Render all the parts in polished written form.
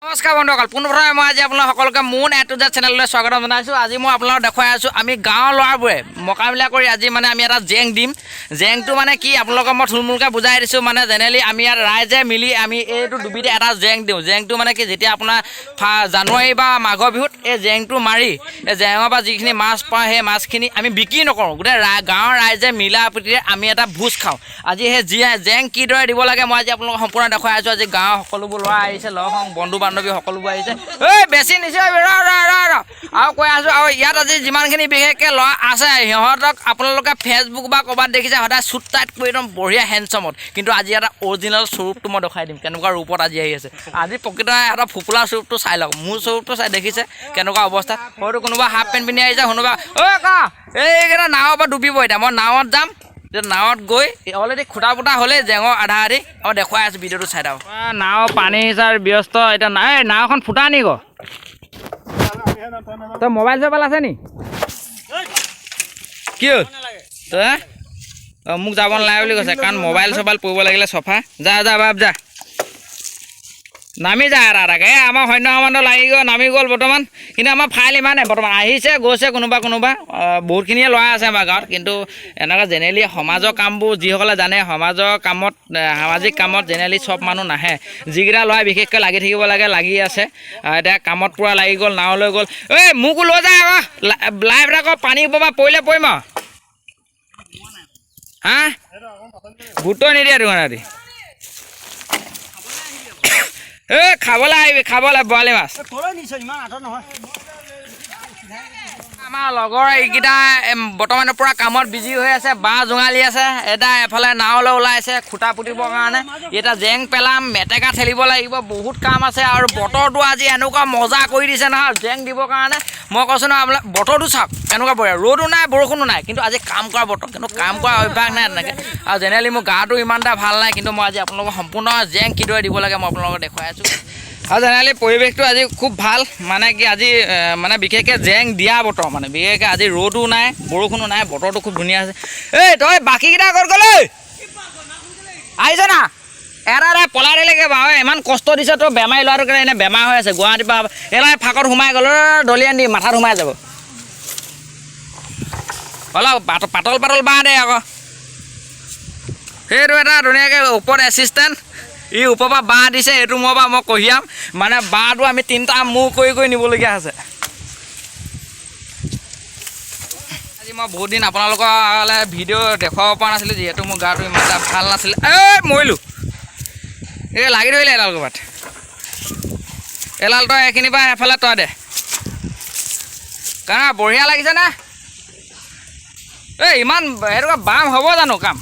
নমস্কাৰ বন্ধুসকল, পুনৰবাৰ মই আজি আপোনালোক সকলোকে মুন এ টু জেড চেনেললৈ স্বাগতম জনাইছোঁ। আজি মই আপোনালোকক দেখুৱাই আছোঁ আমি গাঁৱৰ ল'ৰাবোৰে মোকাবিলা কৰি আজি আমি এটা জেং দিম। জেংটো কি আপোনালোকক মই থুলমূলকৈ বুজাই দিছোঁ। জেনেৰেলি আমি ইয়াত ৰাইজে মিলি আমি এইটো ডুবিতে এটা জেং দিওঁ। জেংটো কি যেতিয়া আপোনাৰ জানুৱাৰী বা মাঘৰ বিহুত এই জেংটো মাৰি এই জেঙৰ পৰা যিখিনি মাছ পাওঁ সেই মাছখিনি আমি বিক্ৰী নকৰোঁ, গোটেই গাঁৱৰ ৰাইজে মিলা প্ৰীতিৰে আমি এটা ভোজ খাওঁ। আজি সেই জেং কিদৰে দিব লাগে মই আজি আপোনালোকক সম্পূৰ্ণ দেখুৱাই আছোঁ। আজি গাঁৱৰ সকলোবোৰ ল'ৰা আহিছে, লগ সংগ বন্ধু বান্ধৱী সকলোবোৰ আহিছে। বেছি নিছে আৰু কৈ আছোঁ। আৰু ইয়াত আজি যিমানখিনি বিশেষকৈ ল'ৰা আছে সিহঁতক আপোনালোকে ফেচবুক বা ক'ৰবাত দেখিছে সদায় চুট টাইট কৰি একদম বঢ়িয়া হেণ্ডচামত, কিন্তু আজি এটা অৰিজিনেল স্বৰূপটো মই দেখাই দিম কেনেকুৱা ৰূপত আজি আহি আছে। আজি প্ৰকৃত এটা ফুপুলা স্বৰূপটো চাই লওক, মোৰ স্বৰূপটো চাই দেখিছে কেনেকুৱা অৱস্থা। হয়তো কোনোবা হাফ পেণ্ট পিন্ধি আহিছে, কোনোবা এইকেইটা নাৱৰ পৰা ডুবিব। এতিয়া মই নাৱত যাম, নাৱত গৈ অলৰেডি খুটা পুটা হ'লেই জেঙৰ আধা আধি মই দেখুৱাই আছোঁ। ভিডিঅ'টো চাই থাকক। নাও পানী হিচাৰ ব্যস্ত এতিয়া নাই, নাওখন ফুটা নি গ তই মোবাইল চোবাইল আছে নি? কি হ'ল তই মোক যাব নালাগে বুলি কৈছে, কাৰণ মোবাইল চোবাইল পৰিব লাগিলে চফা। যা যা বাপ যা, নামি যায় তাকে। আমাৰ সৈন্য সামন্ত লাগি গ'ল, নামি গ'ল বৰ্তমান। কিন্তু আমাৰ ফাইল ইমানে বৰ্তমান আহিছে গৈছে কোনোবা বহুতখিনিয়ে ল'ৰা আছে আমাৰ গাঁৱত। কিন্তু এনেকুৱা জেনেৰেলি সমাজৰ কামবোৰ যিসকলে জানে, সমাজৰ কামত সামাজিক কামত জেনেৰেলি চব মানুহ নাহে। যিকেইটা ল'ৰাই বিশেষকৈ লাগি থাকিব লাগে লাগি আছে। এতিয়া কামত পূৰা লাগি গ'ল, নাও লৈ গ'ল। মোকো লৈ যায় আকৌ লাইভ আকৌ পানী পৰা পৰিলে পৰিম আৰু হা গুৰুত্ব নিদিয়ে তোমাৰি। খাবলৈ আহিবি, খাবলৈ বৰালি মাছ। আমাৰ লগৰ এইকেইটা বৰ্তমান পূৰা কামত বিজি হৈ আছে, বাঁহ জোঙালি আছে। এটা এফালে নাৱলৈ ওলাইছে খুটা পুতিবৰ কাৰণে। এতিয়া জেং পেলাম, মেটেকা ঠেলিব লাগিব, বহুত কাম আছে। আৰু বতৰটো আজি এনেকুৱা মজা কৰি দিছে নহয় জেং দিবৰ কাৰণে। মই কৈছোঁ নহয় আপোনাক, বতৰটো চাওক কেনেকুৱা পৰে, ৰ'দো নাই বৰষুণো নাই, কিন্তু আজি কাম কৰা বতৰ। কিন্তু কাম কৰা অভ্যাস নাই তেনেকৈ। আৰু জেনেৰেলি মোৰ গাটো ইমান এটা ভাল নাই, কিন্তু মই আজি আপোনালোকক সম্পূৰ্ণ জেং কিদৰে দিব লাগে মই আপোনালোকক দেখুৱাই আছোঁ। আৰু জেনেৰেলি পৰিৱেশটো আজি খুব ভাল, কি আজি বিশেষকৈ জেং দিয়া বতৰ। বিশেষকৈ আজি ৰ'দো নাই বৰষুণো নাই, বতৰটো খুব ধুনীয়া আছে। তই বাকীকেইটা ক'ত গ'লে আহিছ না? এটা পলাই দিলেগৈ বাৰু, ইমান কষ্ট দিছে। তোৰ বেমাৰী ল'ৰাটোৰ কাৰণে এনে বেমাৰ হৈ আছে গুৱাহাটীৰ পৰা। এলাই ফাঁকত সোমাই গ'ল, দলিয়ান দি মাথাত সোমাই যাব। অলপ পাতল পাতল বাঁহ দে আকৌ। সেইটো এটা ধুনীয়াকৈ ওপৰত এছিষ্টেণ্ট, ই ওপৰৰ পৰা বাঁহ দিছে। এইটো মই কঢ়িয়াম, বাঁহটো আমি তিনিটা মূৰ কৰি নিবলগীয়া হৈছে। আজি মই বহুত দিন আপোনালোকৰ ভিডিঅ' দেখুৱাব পৰা নাছিলোঁ, যিহেতু মোৰ গাটো ইমান এটা ভাল নাছিলে। মৰিলোঁ, লাগি ধৰিলে এডাল ক'ৰবাত। এডাল তই এইখিনিৰ পৰা এফালে তই দে, কাৰণ বঢ়িয়া লাগিছেনে? ইমান সেইটো বাম হ'ব জানো কাম?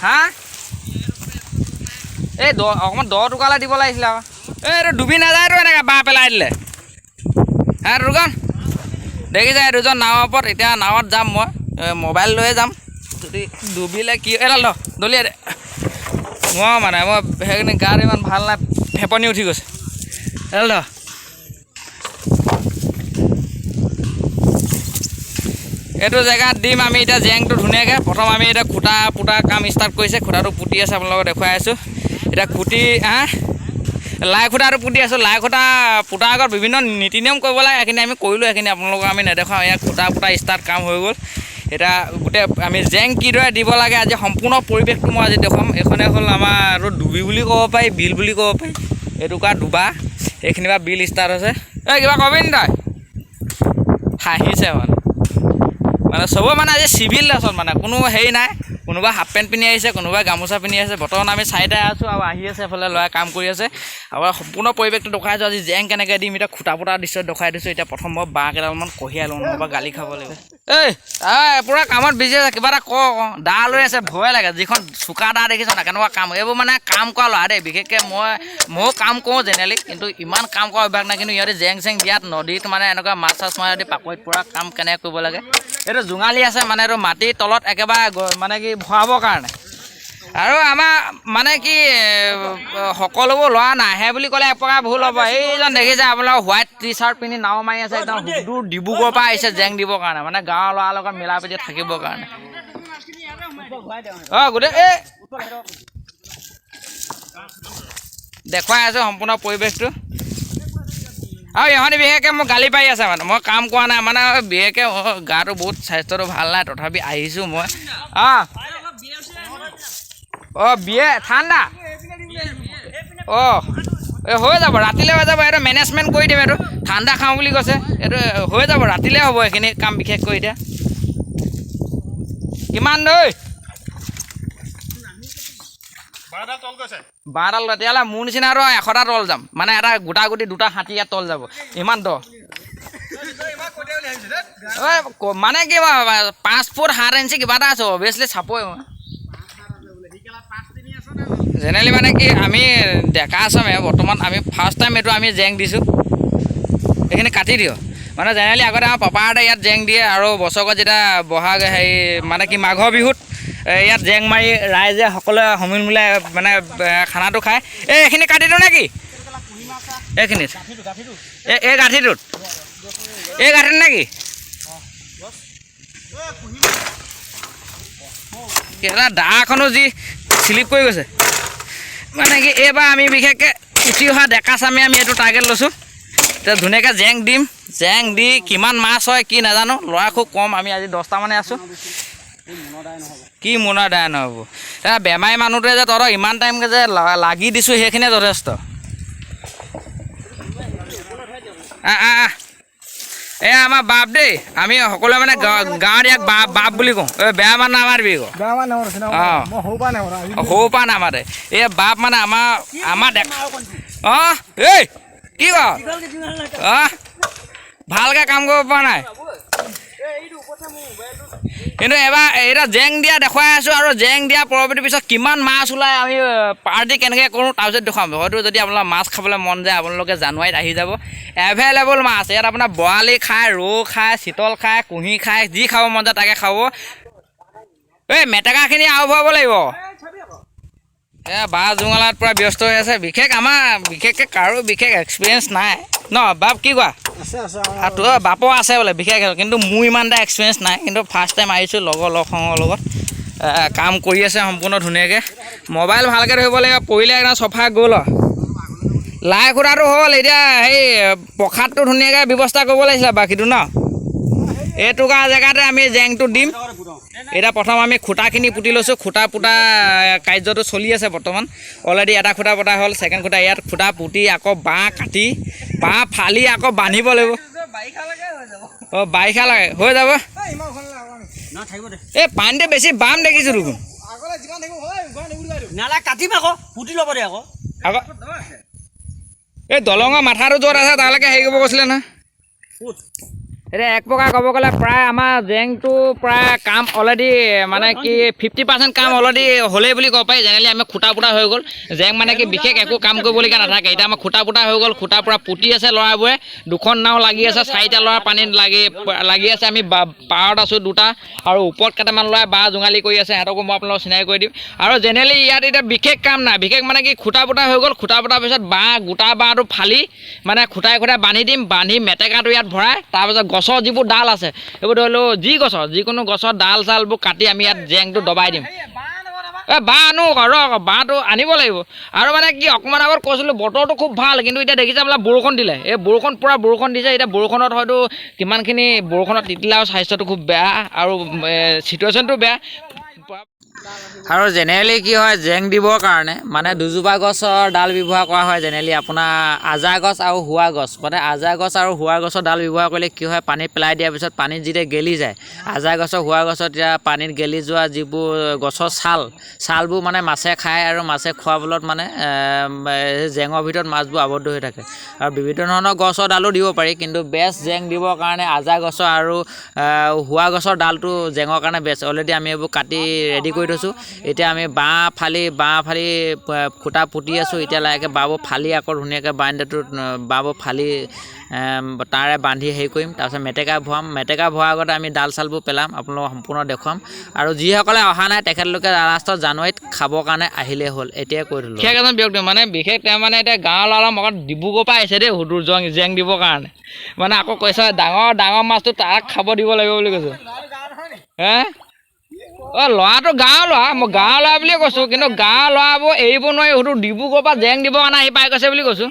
হা অকণমান দ টোকালে দিব লাগিছিলে আকৌ। এইটো ডুবি নাযায়তো এনেকৈ বাঁহ পেলাই দিলে। দুজন দেখিছে, দুজন নাৱৰ ওপৰত। এতিয়া নাৱত যাম, মই মোবাইল লৈয়ে যাম। যদি ডুবিলে কি এডাল দলিয়াই দে। মই সেইখিনি গাত ইমান ভাল নাই, ফেপনি উঠি গৈছে। এডাল এইটো জেগাত দিম আমি এতিয়া জেংটো ধুনীয়াকৈ। প্ৰথম আমি এতিয়া খুটা পুতা কাম ষ্টাৰ্ট কৰিছে। খুটাটো পুতি আছে, আপোনালোকক দেখুৱাই আছোঁ। এতিয়া খুটি লাই খুটাটো পুতি আছোঁ। লাই খুটা পুতাৰ আগত বিভিন্ন নীতি নিয়ম কৰিব লাগে, সেইখিনি আমি কৰিলোঁ। সেইখিনি আপোনালোকক আমি নেদেখাওঁ। ইয়াত খুটা পুতা ষ্টাৰ্ট কাম হৈ গ'ল। এতিয়া গোটেই আমি জেং কিদৰে দিব লাগে আজি সম্পূৰ্ণ পৰিৱেশটো মই আজি দেখুৱাম। এইখনে হ'ল আমাৰ আৰু ডুবি বুলি ক'ব পাৰি, বিল বুলি ক'ব পাৰি। এইটোকা ডুবা, এইখিনিৰ পৰা বিল ষ্টাৰ্ট হৈছে। কিবা কবি নি তই? হাঁহিছে চবৰে আজি চিভিল ড্ৰেছত কোনো হেৰি নাই। কোনোবা হাফ পেণ্ট পিন্ধি আহিছে, কোনোবাই গামোচা পিন্ধি আছে। বৰ্তমান আমি চাৰিটাই আছোঁ আৰু আহি আছে এফালে ল'ৰাই কাম কৰি আছে। আৰু সম্পূৰ্ণ পৰিৱেশটো দেখুৱাই আছোঁ। আজি জেং কেনেকৈ দিম এতিয়া খুটা পুটা দৃশ্য দেখুৱাই দিছোঁ। এতিয়া প্ৰথম মই বাঁহ কেইডালমান কঢ়িয়াই লওঁ, নহ'বা গালি খাব লাগিব। পূৰা কামত বিজি আছে, কিবা এটা দা লৈ আছে, ভয় লাগে। যিখন চোকা দা দেখিছ না, কেনেকুৱা কাম। এইবোৰ কাম কৰা ল'ৰা দেই। বিশেষকৈ ময়ো কাম কৰোঁ জেনেৰেলি, কিন্তু ইমান কাম কৰা অভ্যাস নাই। কিন্তু ইহঁতে জেং চেং দিয়াত নদীত এনেকুৱা মাছ চাছ মাৰি যদি পাকৈত পূৰা কাম কেনেকৈ কৰিব লাগে। এইটো জোঙালি আছে, এইটো মাটিৰ তলত একেবাৰে ভৰাবৰ কাৰণে। আৰু আমাৰ সকলোবোৰ ল'ৰা নাহে বুলি ক'লে এক প্ৰকাৰ ভুল হ'ব। এইজন দেখিছে আপোনালোকৰ হোৱাইট টি চাৰ্ট পিন্ধি নাও মাৰি আছে, একদম দূৰ ডিব্ৰুগড়ৰ পৰা আহিছে জেং দিবৰ কাৰণে, গাঁৱৰ ল'ৰাৰ লগত মিলা প্ৰীতি থাকিবৰ কাৰণে। গোটেই দেখুৱাই আছোঁ সম্পূৰ্ণ পৰিৱেশটো। আৰু ইহঁতে বিশেষকৈ মোক গালি পাৰি আছে মানে মই কাম কৰা নাই মানে বিশেষকৈ গাটো বহুত স্বাস্থ্যটো ভাল নাই তথাপি আহিছোঁ মই। বিয়ে ঠাণ্ডা এই হৈ যাব ৰাতিলৈ হৈ যাব এইটো মেনেজমেণ্ট কৰি দিম এইটো ঠাণ্ডা খাওঁ বুলি কৈছে এইটো হৈ যাব ৰাতিলৈ হ'ব এইখিনি কাম বিশেষ কৰি এতিয়া কিমান দৈ 12ডাল তেতিয়াহ'লে মোৰ নিচিনা আৰু 100টা তল যাম মানে এটা গোটা গুটি 2টা হাতী ইয়াত তল যাব ইমান দ মানে কি 5 ফুট 7 ইঞ্চি কিবা এটা আছোঁ অভিয়াছলি চাপই মই জেনেৰেলি মানে কি আমি ডেকা আছামে বৰ্তমান আমি ফাৰ্ষ্ট টাইম এইটো আমি জেং দিছোঁ এইখিনি কাটি দিওঁ মানে জেনেৰেলি আগতে আমাৰ পাপাহঁতে ইয়াত জেং দিয়ে আৰু বছৰত যেতিয়া বহাগ হেৰি মানে কি মাঘৰ বিহুত ইয়াত জেং মাৰি ৰাইজে সকলোৱে সমিল মিলাই মানে খানাটো খায় এইখিনি কাটি দিওঁ নেকি এইখিনিত এই গাঁঠিটোত এই গাঁঠিত নেকি এটা দাখনো যি স্লিপ কৰি গৈছে মানে কি এইবাৰ আমি বিশেষকৈ উঠি অহা ডেকা চামে আমি এইটো টাৰ্গেট লৈছোঁ এতিয়া ধুনীয়াকৈ জেং দিম জেং দি কিমান মাছ হয় কি নাজানো ল'ৰা খুব কম আমি আজি 10টা মানে আছোঁ কি মোনাৰ দায় নহ'ব এতিয়া বেমাৰী মানুহটোৱে যে তহঁতক ইমান টাইমকৈ যে লাগি দিছোঁ সেইখিনিয়ে যথেষ্ট এয়া আমাৰ বাপ দেই আমি সকলোৱে মানে গাঁৱত ইয়াক বাপ বুলি কওঁ বেয়া মানুহ নামাৰিবি আকৌ সৰু পৰা নামাৰে এই বাপ মানে আমাৰ ডেকা এই কি ক ভালকৈ কাম কৰিব পৰা নাই কিন্তু এবাৰ এতিয়া জেং দিয়া দেখুৱাই আছোঁ আৰু জেং দিয়া পৰৱৰ্তী পিছত কিমান মাছ ওলায় আমি পাৰ্টি কেনেকৈ কৰোঁ তাৰপিছত দেখুৱাম হয়তো যদি আপোনালোকৰ মাছ খাবলৈ মন যায় আপোনালোকে জানুৱাৰীত আহি যাব এভেইলেবল মাছ ইয়াত আপোনাৰ বৰালি খায় ৰৌ খায় চিতল খায় কুঁহি খায় যি খাব মন যায় তাকে খাব এই মেটেকাখিনি আৰু ভৰাব লাগিব বাঁহ জোঙালাত পূৰা ব্যস্ত হৈ আছে বিশেষকৈ কাৰো বিশেষ এক্সপিৰিয়েঞ্চ নাই ন বাপ কি কোৱা তোৰ বাপৰ আছে বোলে বিশেষ কিন্তু মোৰ ইমান এটা এক্সপিৰিয়েঞ্চ নাই কিন্তু ফাৰ্ষ্ট টাইম আহিছোঁ লগ সংগৰ লগত কাম কৰি আছে সম্পূৰ্ণ ধুনীয়াকৈ মোবাইল ভালকৈ ধৰিব লাগিব পৰিলে একদম চফা গ'ল লাই খুটাটো হ'ল এতিয়া সেই প্ৰসাদটো ধুনীয়াকৈ ব্যৱস্থা কৰিব লাগিছিলে বাকীটো ন এইটুকুৰা জেগাতে আমি জেংটো দিম এতিয়া প্ৰথম আমি খুটাখিনি পুতি লৈছোঁ খুটা পুতা কাৰ্যটো চলি আছে বৰ্তমান অলৰেডি এটা খুটা পতা হ'ল ছেকেণ্ড খুটা ইয়াত খুটা পুতি আকৌ বাঁহ কাটি বাঁহ ফালি আকৌ বান্ধিব লাগিব বাৰিষা লাগে হৈ যাব এই পানীটো বেছি বাম দেখিছোঁ দেখোন এই দলঙৰ মাথাটো য'ত আছে তালৈকে হেৰি কৰিব কৈছিলে নহয় এতিয়া এক প্ৰকাৰ ক'ব গ'লে প্ৰায় আমাৰ জেংটো প্ৰায় কাম অলৰেডি মানে কি 50% কাম অলৰেডি হ'লেই বুলি ক'ব পাৰি জেনেৰেলি আমি খুটা পুটা হৈ গ'ল জেং মানে কি বিশেষ একো কাম কৰিবলগীয়া নাথাকে এতিয়া আমাৰ খুটা পুটা হৈ গ'ল খুটা পুৰা পুতি আছে ল'ৰাবোৰে 2খন নাও লাগি আছে 4টা ল'ৰা পানীত লাগি আছে আমি পাৰত আছোঁ 2টা আৰু ওপৰত কেইটামান ল'ৰাই বাঁহ জোঙালি কৰি আছে সিহঁতকো মই আপোনালোকক চিনাকি কৰি দিম আৰু জেনেৰেলি ইয়াত এতিয়া বিশেষ কাম নাই বিশেষ মানে কি খুটা পুটা হৈ গ'ল খুটা পুটাৰ পিছত গোটা বাঁহটো ফালি মানে খুটাই বান্ধি দিম বান্ধি মেটেকাটো ইয়াত ভৰাই তাৰপিছত গছৰ যিবোৰ ডাল আছে এইবোৰ ধৰি লওক যিকোনো গছৰ ডাল চালবোৰ কাটি আমি ইয়াত জেংটো দবাই দিম বাঁহ আনো বাঁহটো আনিব লাগিব আৰু মানে কি অকণমান আগত কৈছিলোঁ বতৰটো খুব ভাল কিন্তু এতিয়া দেখিছে আপোনাৰ বৰষুণ দিলে এই পূৰা বৰষুণ দিছে এতিয়া বৰষুণত হয়তো কিমানখিনি বৰষুণত তিতিলে আৰু স্বাস্থ্যটো খুব বেয়া আৰু চিটুৱেশ্যনটো বেয়া আৰু জেনেৰেলি কি হয় জেং দিবৰ কাৰণে মানে দুজোপা গছৰ ডাল ব্যৱহাৰ কৰা হয় জেনেৰেলি আপোনাৰ আজা গছ আৰু হোৱা গছ মানে আজা গছ আৰু হোৱা গছৰ ডাল ব্যৱহাৰ কৰিলে কি হয় পানীত পেলাই দিয়াৰ পিছত পানীত যেতিয়া গেলি যায় আজা গছৰ হোৱা গছত এতিয়া পানীত গেলি যোৱা যিবোৰ গছৰ ছালবোৰ মানে মাছে খায় আৰু মাছে খোৱাৰ ফলত মানে জেঙৰ ভিতৰত মাছবোৰ আৱদ্ধ হৈ থাকে আৰু বিভিন্ন ধৰণৰ গছৰ ডালো দিব পাৰি কিন্তু বেষ্ট জেং দিবৰ কাৰণে আজা গছৰ আৰু হোৱা গছৰ ডালটো জেঙৰ কাৰণে বেষ্ট অলৰেডি আমি এইবোৰ কাটি ৰেডি কৰি থৈছোঁ এতিয়া আমি বাঁহ ফালি খুটা পুতি আছোঁ এতিয়া লাহেকৈ বাঁহবোৰ ফালি আকৌ ধুনীয়াকৈ বাঁহবোৰ ফালি তাৰে বান্ধি হেৰি কৰিম তাৰপিছত মেটেকা ভৰাম মেটেকা ভৰোৱাৰ আগতে আমি ডাল চালবোৰ পেলাম আপোনালোকক সম্পূৰ্ণ দেখুৱাম আৰু যিসকলে অহা নাই তেখেতলোকে লাষ্টত জানুৱাৰীত খাবৰ কাৰণে আহিলেই হ'ল এতিয়াই কৈ দিলোঁ বিশেষ এজন ব্যক্তি মানে বিশেষ তেওঁ মানে এতিয়া গাঁৱৰ ল'ৰা লগত ডিব্ৰুগড়ৰ পৰা আহিছে দেই সুদূৰ জেং দিবৰ কাৰণে মানে আকৌ কৈছে ডাঙৰ মাছটো তাক খাব দিব লাগিব বুলি কৈছোঁ অ' ল'ৰাটো গাঁৱৰ ল'ৰা, মই গাঁৱৰ ল'ৰা বুলিয়ে কৈছোঁ, কিন্তু গাঁৱৰ ল'ৰাবোৰ এৰিব নোৱাৰি সেইটো ডিব্ৰুগড়ৰ পৰা জেং দিব কাৰণে আহি পাই গৈছে বুলি কৈছোঁ।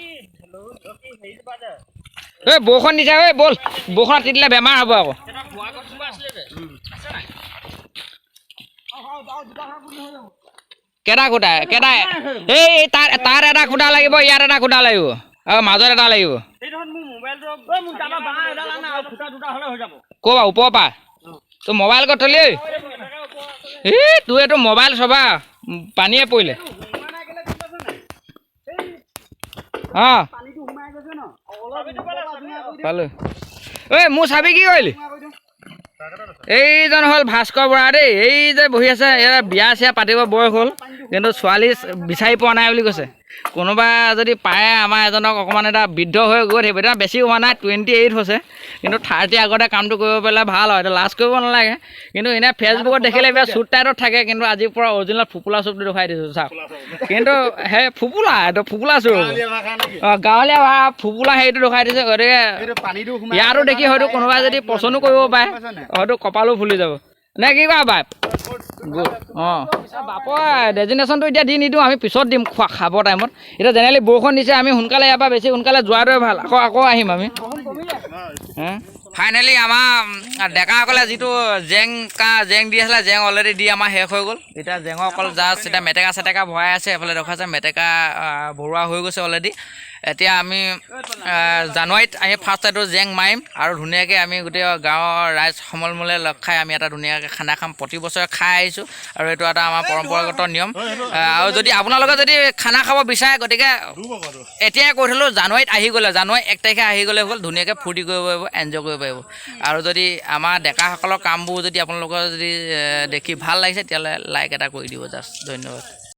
এই বৰষুণ দিছে ঐ ব'ল, বৰষুণত তিতিলে বেমাৰ হ'ব আকৌ। কেইটা খুটা এই তাত এটা খুটা লাগিব, ইয়াত এটা খুটা লাগিব আৰু মাজত এটা লাগিব। ক'ৰ পৰা ওপৰৰ পৰা তোৰ মোবাইল ক'ত থলি? এই তোৰ এইটো মোবাইল চবা পানীয়ে পৰিলে। অঁ পালোঁ। ঐ মোৰ চাবি কি কৰিলি? এইজন হ'ল ভাস্কৰ বৰা দেই, এই যে বহি আছে এয়া বিয়া চিয়া পাতিব বয়স হ'ল, কিন্তু ছোৱালী বিচাৰি পোৱা নাই বুলি কৈছে। কোনোবা যদি পায় আমাৰ এজনক অকণমান এটা বৃদ্ধ হৈ গৈ থাকিব, এতিয়া বেছি হোৱা নাই 28 হৈছে, কিন্তু 30 আগতে কামটো কৰিব পাৰিলে ভাল হয়, এতিয়া লাজ কৰিব নালাগে। কিন্তু এনেই ফেচবুকত দেখিলে কিবা চুট টাইটত থাকে, কিন্তু আজিৰ পৰা অৰিজিনেল ফুপুলা চুপটো দেখুৱাই দিছোঁ চাওক। কিন্তু সেই ফুপুলা এইটো ফুপুলা চুপ, অঁ গাঁৱলীয়া ফুপুলা হেৰিটো দেখুৱাই দিছোঁ। গতিকে ইয়াতো দেখি হয়তো কোনোবাই যদি পচন্দো কৰিব পাৰে, হয়তো কপালো ফুলি যাব নে কি কোৱা বাপ? অঁ বাপৰ ডেজিনেশ্যনটো এতিয়া দি নিদিওঁ, আমি পিছত দিম খাব টাইমত। এতিয়া জেনেৰেলি বৰষুণ দিছে, আমি সোনকালে ইয়াৰ পৰা বেছি সোনকালে যোৱাটোৱে ভাল, আকৌ আহিম আমি। ফাইনেলি আমাৰ ডেকাসকলে যিটো জেং দি আছিলে, জেং অলৰেডি দি আমাৰ শেষ হৈ গ'ল। এতিয়া জেঙৰ অকল জাষ্ট এতিয়া মেটেকা চেটেকা ভৰাই আছে, এইফালে দেখাইছে মেটেকা ভৰোৱা হৈ গৈছে অলৰেডি। এতিয়া আমি জানুৱাৰীত আমি ফাৰ্ষ্ট এইটো জেং মাৰিম আৰু ধুনীয়াকৈ আমি গোটেই গাঁৱৰ ৰাইজ সমলমূলে লগ খাই আমি এটা ধুনীয়াকৈ খানা খাম। প্ৰতি বছৰে খাই আহিছোঁ আৰু এইটো এটা আমাৰ পৰম্পৰাগত নিয়ম। আৰু যদি আপোনালোকে যদি খানা খাব বিচাৰে, গতিকে এতিয়াই কৈ থ'লোঁ জানুৱাৰীত আহি গ'লে, জানুৱাৰী 1 তাৰিখে আহি গ'লে হ'ল, ধুনীয়াকৈ ফূৰ্তি কৰিব পাৰিব, এনজয় কৰিব পাৰিব। আৰু যদি আমাৰ ডেকাসকলৰ কামবোৰ যদি আপোনালোকৰ যদি দেখি ভাল লাগিছে, তেতিয়াহ'লে লাইক এটা কৰি দিব জাষ্ট। ধন্যবাদ।